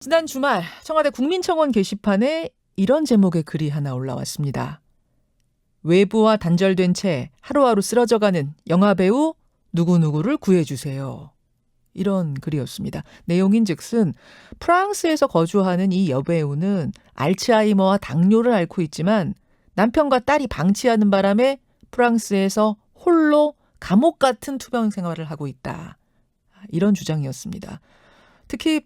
지난 주말 청와대 국민청원 게시판에 이런 제목의 글이 하나 올라왔습니다. 외부와 단절된 채 하루하루 쓰러져가는 영화배우 누구누구를 구해주세요. 이런 글이었습니다. 내용인즉슨 프랑스에서 거주하는 이 여배우는 알츠하이머와 당뇨를 앓고 있지만 남편과 딸이 방치하는 바람에 프랑스에서 홀로 감옥 같은 투병 생활을 하고 있다. 이런 주장이었습니다. 특히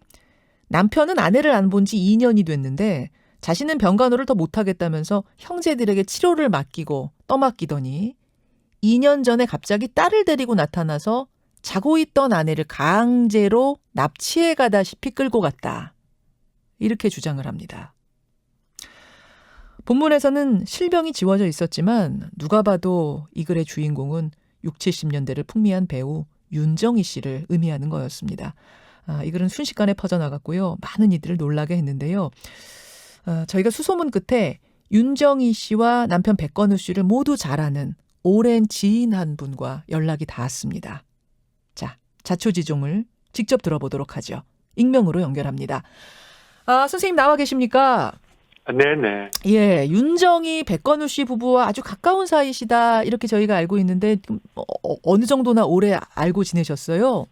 남편은 아내를 안 본 지 2년이 됐는데 자신은 병간호를 더 못하겠다면서 형제들에게 치료를 맡기고 떠맡기더니 2년 전에 갑자기 딸을 데리고 나타나서 자고 있던 아내를 강제로 납치해 가다시피 끌고 갔다. 이렇게 주장을 합니다. 본문에서는 실명이 지워져 있었지만 누가 봐도 이 글의 주인공은 60, 70년대를 풍미한 배우 윤정희 씨를 의미하는 거였습니다. 이 글은 순식간에 퍼져나갔고요. 많은 이들을 놀라게 했는데요. 저희가 수소문 끝에 윤정희 씨와 남편 백건우 씨를 모두 잘 아는 오랜 지인 한 분과 연락이 닿았습니다. 자, 자초지종을 직접 들어보도록 하죠. 익명으로 연결합니다. 선생님 나와 계십니까? 네네. 예, 윤정희 백건우 씨 부부와 아주 가까운 사이시다 이렇게 저희가 알고 있는데 어느 정도나 오래 알고 지내셨어요?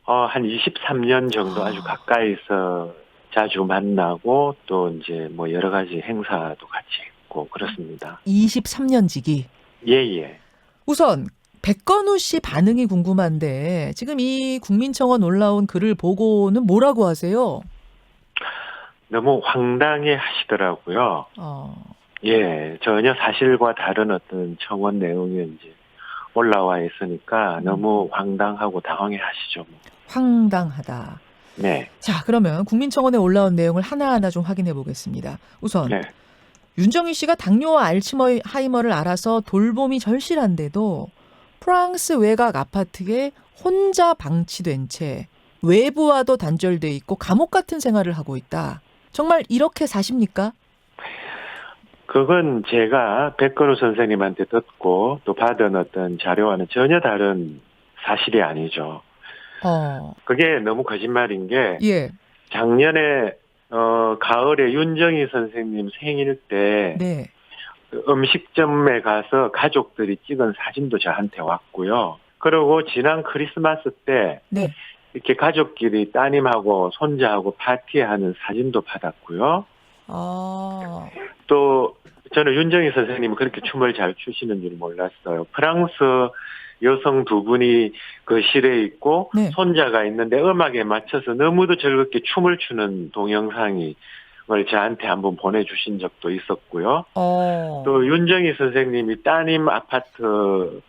한 23년 정도 아주 가까이서 자주 만나고 또 이제 뭐 여러 가지 행사도 같이 했고 그렇습니다. 23년 지기. 예. 우선 백건우 씨 반응이 궁금한데 지금 이 국민청원 올라온 글을 보고는 뭐라고 하세요? 너무 황당해 하시더라고요. 예, 전혀 사실과 다른 어떤 청원 내용이 이제 올라와 있으니까 너무 황당하고 당황해 하시죠. 황당하다. 네. 자, 그러면 국민청원에 올라온 내용을 하나하나 좀 확인해 보겠습니다. 우선 네. 윤정희 씨가 당뇨와 알츠하이머를 앓아서 돌봄이 절실한데도 프랑스 외곽 아파트에 혼자 방치된 채 외부와도 단절돼 있고 감옥 같은 생활을 하고 있다. 정말 이렇게 사십니까? 그건 제가 백건우 선생님한테 듣고 또 받은 어떤 자료와는 전혀 다른 사실이 아니죠. 그게 너무 거짓말인 게 예. 작년에 가을에 윤정희 선생님 생일 때 네. 그 음식점에 가서 가족들이 찍은 사진도 저한테 왔고요. 그리고 지난 크리스마스 때 네. 이렇게 가족끼리 따님하고 손자하고 파티하는 사진도 받았고요. 또 저는 윤정희 선생님이 그렇게 춤을 잘 추시는 줄 몰랐어요. 프랑스 여성 두 분이 그 실에 있고 네. 손자가 있는데 음악에 맞춰서 너무도 즐겁게 춤을 추는 동영상이 저한테 한번 보내주신 적도 있었고요. 또 윤정희 선생님이 따님 아파트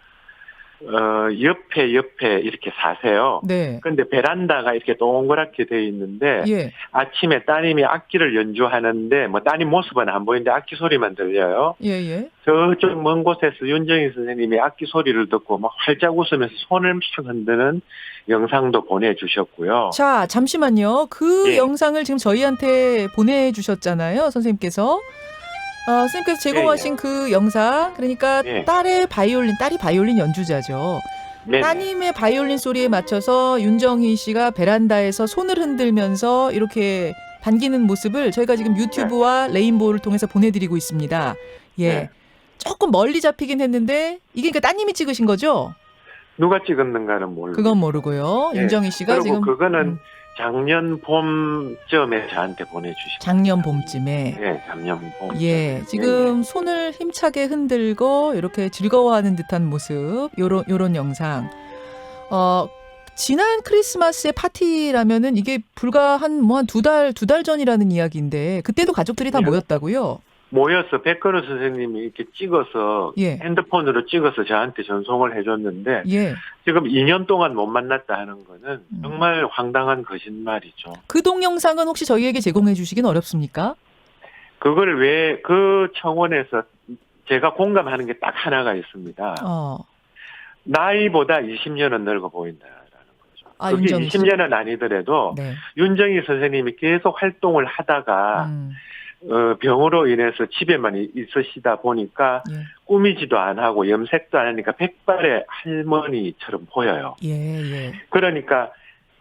옆에 이렇게 사세요. 네. 근데 베란다가 이렇게 동그랗게 돼 있는데 예. 아침에 따님이 악기를 연주하는데 뭐 따님 모습은 안 보이는데 악기 소리만 들려요. 예. 저쪽 먼 곳에서 윤정희 선생님이 악기 소리를 듣고 막 활짝 웃으면서 손을 막 흔드는 영상도 보내주셨고요. 자, 잠시만요. 그 예. 영상을 지금 저희한테 보내주셨잖아요, 선생님께서. 선생님께서 제공하신 그 영상, 그러니까 예. 딸이 바이올린 연주자죠. 네네. 따님의 바이올린 소리에 맞춰서 윤정희 씨가 베란다에서 손을 흔들면서 이렇게 반기는 모습을 저희가 지금 유튜브와 레인보우를 통해서 보내드리고 있습니다. 예. 네. 조금 멀리 잡히긴 했는데 이게 그러니까 따님이 찍으신 거죠? 누가 찍었는가는 모르고. 그건 모르고요. 예. 윤정희 씨가 그리고 지금 그거는 작년 봄쯤에 저한테 보내주신 작년 봄쯤에. 예, 작년 봄. 예, 지금 손을 힘차게 흔들고 이렇게 즐거워하는 듯한 모습, 요런 영상. 지난 크리스마스의 파티라면은 이게 불과 한 두 달 전이라는 이야기인데 그때도 가족들이 다 모였다고요? 모여서 백건우 선생님이 이렇게 찍어서 예. 핸드폰으로 찍어서 저한테 전송을 해줬는데 예. 지금 2년 동안 못 만났다 하는 거는 정말 황당한 거짓말이죠. 그 동영상은 혹시 저희에게 제공해 주시긴 어렵습니까? 그걸 왜 그 청원에서 제가 공감하는 게 딱 하나가 있습니다. 나이보다 20년은 늙어 보인다라는 거죠. 그게 윤정희 씨? 20년은 아니더라도 네. 윤정희 선생님이 계속 활동을 하다가 병으로 인해서 집에만 있으시다 보니까 예. 꾸미지도 안 하고 염색도 안 하니까 백발의 할머니처럼 보여요. 예. 그러니까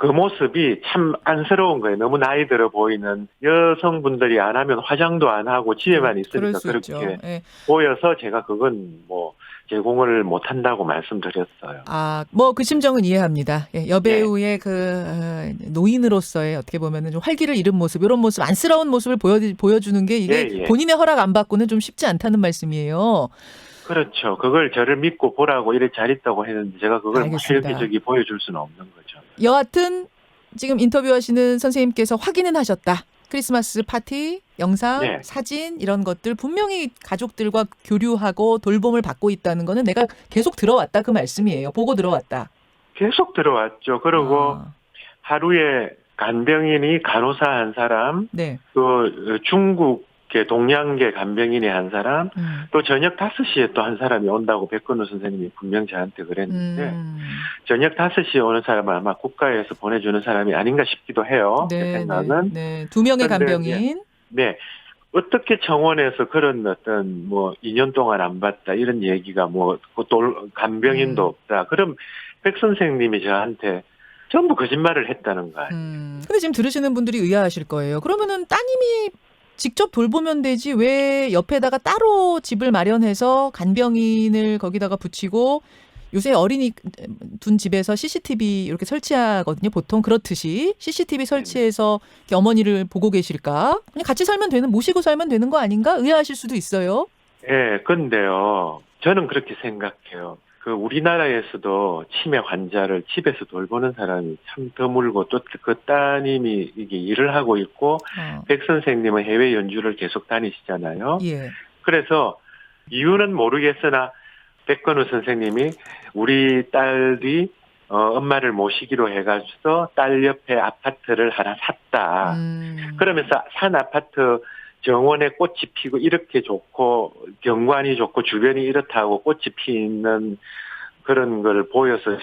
그 모습이 참 안쓰러운 거예요. 너무 나이 들어 보이는 여성분들이 안 하면 화장도 안 하고 집에만 있으니까 그렇게 예. 보여서 제가 그건 뭐 제공을 못 한다고 말씀드렸어요. 뭐 그 심정은 이해합니다. 예, 여배우의 그 노인으로서의 어떻게 보면은 좀 활기를 잃은 모습, 이런 모습, 안쓰러운 모습을 보여주는 게 이게 본인의 허락 안 받고는 좀 쉽지 않다는 말씀이에요. 그렇죠. 그걸 저를 믿고 보라고 이래 잘 있다고 했는데 제가 그걸 여기저기 보여줄 수는 없는 거죠. 여하튼 지금 인터뷰하시는 선생님께서 확인은 하셨다. 크리스마스 파티, 영상, 사진 이런 것들 분명히 가족들과 교류하고 돌봄을 받고 있다는 거는 내가 계속 들어왔다 그 말씀이에요. 보고 들어왔다. 계속 들어왔죠. 그리고 하루에 간병인이 간호사 한 사람, 또 중국계 동양계 간병인이 한 사람, 또 저녁 5시에 또 한 사람이 온다고 백건우 선생님이 분명 저한테 그랬는데 저녁 5시에 오는 사람은 아마 국가에서 보내주는 사람이 아닌가 싶기도 해요. 제 생각은. 2명의 간병인. 네. 어떻게 청원에서 그런 어떤 뭐 2년 동안 안 봤다 이런 얘기가 뭐 또 간병인도 없다. 그럼 백 선생님이 저한테 전부 거짓말을 했다는 거예요. 근데 지금 들으시는 분들이 의아하실 거예요. 그러면은 따님이 직접 돌보면 되지 왜 옆에다가 따로 집을 마련해서 간병인을 거기다가 붙이고 요새 어린이 둔 집에서 CCTV 이렇게 설치하거든요. 보통 그렇듯이 CCTV 설치해서 어머니를 보고 계실까? 그냥 같이 살면 모시고 살면 되는 거 아닌가? 의아하실 수도 있어요. 네, 근데요. 저는 그렇게 생각해요. 그 우리나라에서도 치매 환자를 집에서 돌보는 사람이 참 드물고 또 그 따님이 이게 일을 하고 있고 백 선생님은 해외 연주를 계속 다니시잖아요. 그래서 이유는 모르겠으나 백건우 선생님이 우리 딸이 엄마를 모시기로 해가지고 딸 옆에 아파트를 하나 샀다. 그러면서 산 아파트 정원에 꽃이 피고 이렇게 좋고 경관이 좋고 주변이 이렇다고 꽃이 피는 그런 걸 보여서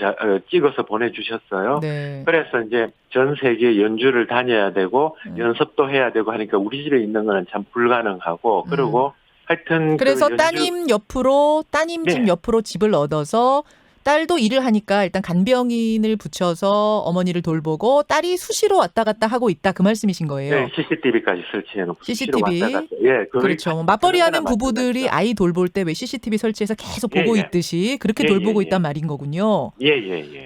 찍어서 보내주셨어요. 그래서 이제 전 세계 연주를 다녀야 되고 연습도 해야 되고 하니까 우리 집에 있는 거는 참 불가능하고 그리고 하여튼 그래서 따님 집 옆으로 집을 얻어서 딸도 일을 하니까 일단 간병인을 붙여서 어머니를 돌보고 딸이 수시로 왔다 갔다 하고 있다 그 말씀이신 거예요. 네, CCTV까지 설치해놓고 CCTV. 왔다 갔다. 예, 그렇죠. 맞벌이하는 부부들이 아이 돌볼 때 왜 CCTV 설치해서 계속 보고 있듯이 그렇게 돌보고 있단 말인 거군요. 예.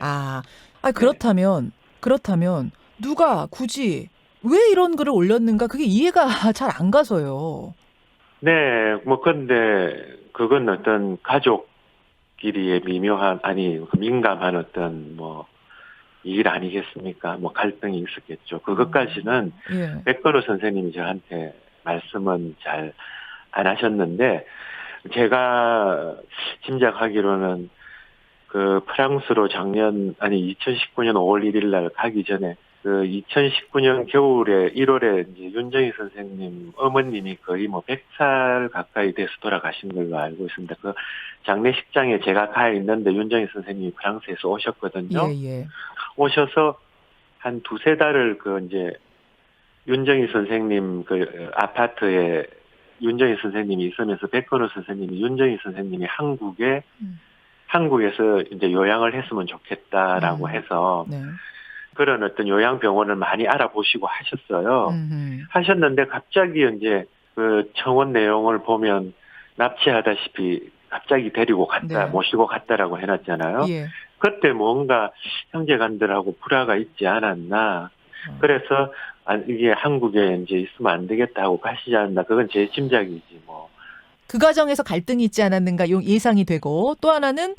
그렇다면 누가 굳이 왜 이런 글을 올렸는가 그게 이해가 잘 안 가서요. 네, 뭐 근데 그건 어떤 가족끼리의 미묘한 민감한 어떤 뭐 일 아니겠습니까? 뭐 갈등이 있었겠죠. 그것까지는 백건우 선생님이 저한테 말씀은 잘 안 하셨는데 제가 짐작하기로는 그 프랑스로 2019년 5월 1일 날 가기 전에 그 2019년 겨울에 1월에 이제 윤정희 선생님 어머님이 거의 뭐 100살 가까이 돼서 돌아가신 걸로 알고 있습니다. 그 장례식장에 제가 가 있는데 윤정희 선생님이 프랑스에서 오셨거든요. 오셔서 한 2-3달을 그 이제 윤정희 선생님 그 아파트에 윤정희 선생님이 있으면서 백건우 선생님이 윤정희 선생님이 한국에서 이제 요양을 했으면 좋겠다라고 해서 그런 어떤 요양병원을 많이 알아보시고 하셨어요. 하셨는데 갑자기 이제 그 청원 내용을 보면 납치하다시피 갑자기 데리고 갔다, 모시고 갔다라고 해놨잖아요. 그때 뭔가 형제간들하고 불화가 있지 않았나. 그래서 이게 한국에 이제 있으면 안 되겠다 하고 가시지 않나. 그건 제 짐작이지 뭐. 그 과정에서 갈등이 있지 않았는가 예상이 되고 또 하나는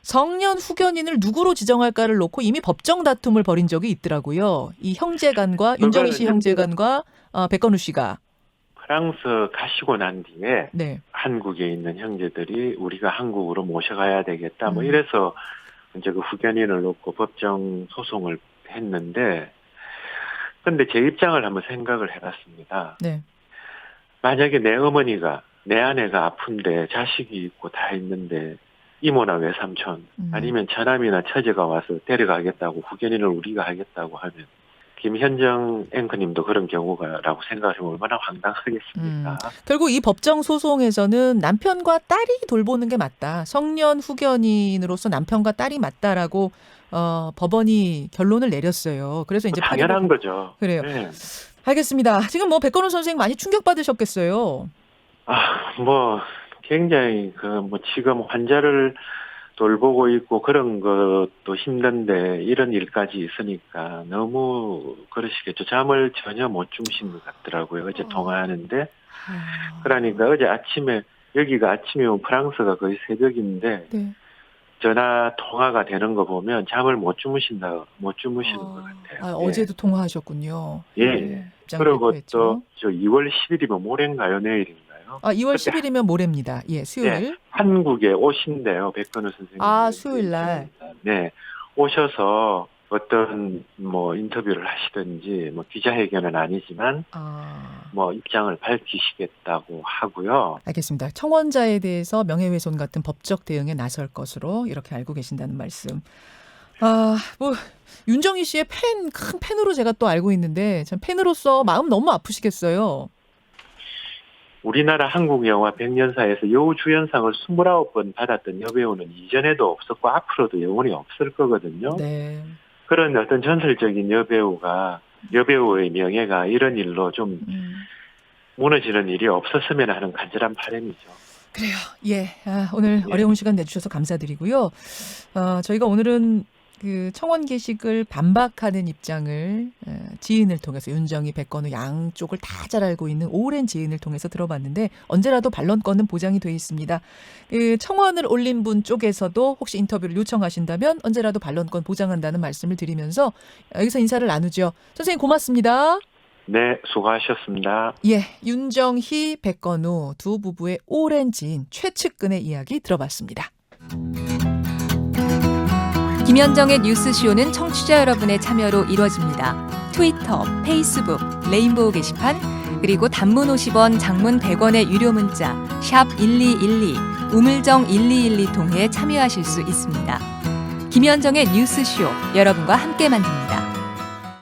정년 후견인을 누구로 지정할까를 놓고 이미 법정 다툼을 벌인 적이 있더라고요. 이 형제간과 윤정희 씨 형제간과 백건우 씨가. 프랑스 가시고 난 뒤에 한국에 있는 형제들이 우리가 한국으로 모셔가야 되겠다. 뭐 이래서 이제 그 후견인을 놓고 법정 소송을 했는데 근데 제 입장을 한번 생각을 해봤습니다. 만약에 내 어머니가 내 아내가 아픈데 자식이 있고 다 있는데 이모나 외삼촌 아니면 처남이나 처제가 와서 데려가겠다고 후견인을 우리가 하겠다고 하면 김현정 앵커님도 그런 경우가라고 생각하시면 얼마나 황당하겠습니까? 결국 이 법정 소송에서는 남편과 딸이 돌보는 게 맞다. 성년 후견인으로서 남편과 딸이 맞다라고 법원이 결론을 내렸어요. 그래서 이제 당연한 거죠. 그래요. 네. 알겠습니다. 지금 뭐 백건우 선생님 많이 충격받으셨겠어요. 뭐 굉장히 지금 환자를 돌보고 있고 그런 것도 힘든데 이런 일까지 있으니까 너무 그러시겠죠. 잠을 전혀 못 주무신 것 같더라고요. 어제 통화하는데. 그러니까 어제 아침에 여기가 아침이면 프랑스가 거의 새벽인데 네. 전화 통화가 되는 거 보면 잠을 못 주무시는 것 같아요. 어제도 통화하셨군요. 예. 네, 입장 그리고 발표했죠. 또 저 2월 10일이면 모레인가요? 내일인가요? 2월 그때 10일이면 모레입니다. 예, 수요일. 네, 한국에 오신대요. 백건우 선생님. 수요일 날. 네. 오셔서 어떤 인터뷰를 하시든지 기자회견은 아니지만 입장을 밝히시겠다고 하고요. 알겠습니다. 청원자에 대해서 명예훼손 같은 법적 대응에 나설 것으로 이렇게 알고 계신다는 말씀. 윤정희 씨의 큰 팬으로 제가 또 알고 있는데 참 팬으로서 마음 너무 아프시겠어요. 우리나라 한국 영화 백년사에서 여우주연상을 29번 받았던 여배우는 이전에도 없었고 앞으로도 영원히 없을 거거든요. 네. 그런 어떤 전설적인 여배우의 명예가 이런 일로 좀 무너지는 일이 없었으면 하는 간절한 바람이죠. 그래요. 예. 오늘 어려운 시간 내주셔서 감사드리고요. 저희가 오늘은 그 청원 게시글 반박하는 입장을 지인을 통해서 윤정희, 백건우 양쪽을 다 잘 알고 있는 오랜 지인을 통해서 들어봤는데 언제라도 반론권은 보장이 돼 있습니다. 그 청원을 올린 분 쪽에서도 혹시 인터뷰를 요청하신다면 언제라도 반론권 보장한다는 말씀을 드리면서 여기서 인사를 나누죠. 선생님 고맙습니다. 네, 수고하셨습니다. 예, 윤정희, 백건우 두 부부의 오랜 지인 최측근의 이야기 들어봤습니다. 김현정의 뉴스쇼는 청취자 여러분의 참여로 이루어집니다. 트위터, 페이스북, 레인보우 게시판, 그리고 단문 50원, 장문 100원의 유료 문자 샵 1212, 우물정 1212 통해 참여하실 수 있습니다. 김현정의 뉴스쇼, 여러분과 함께 만듭니다.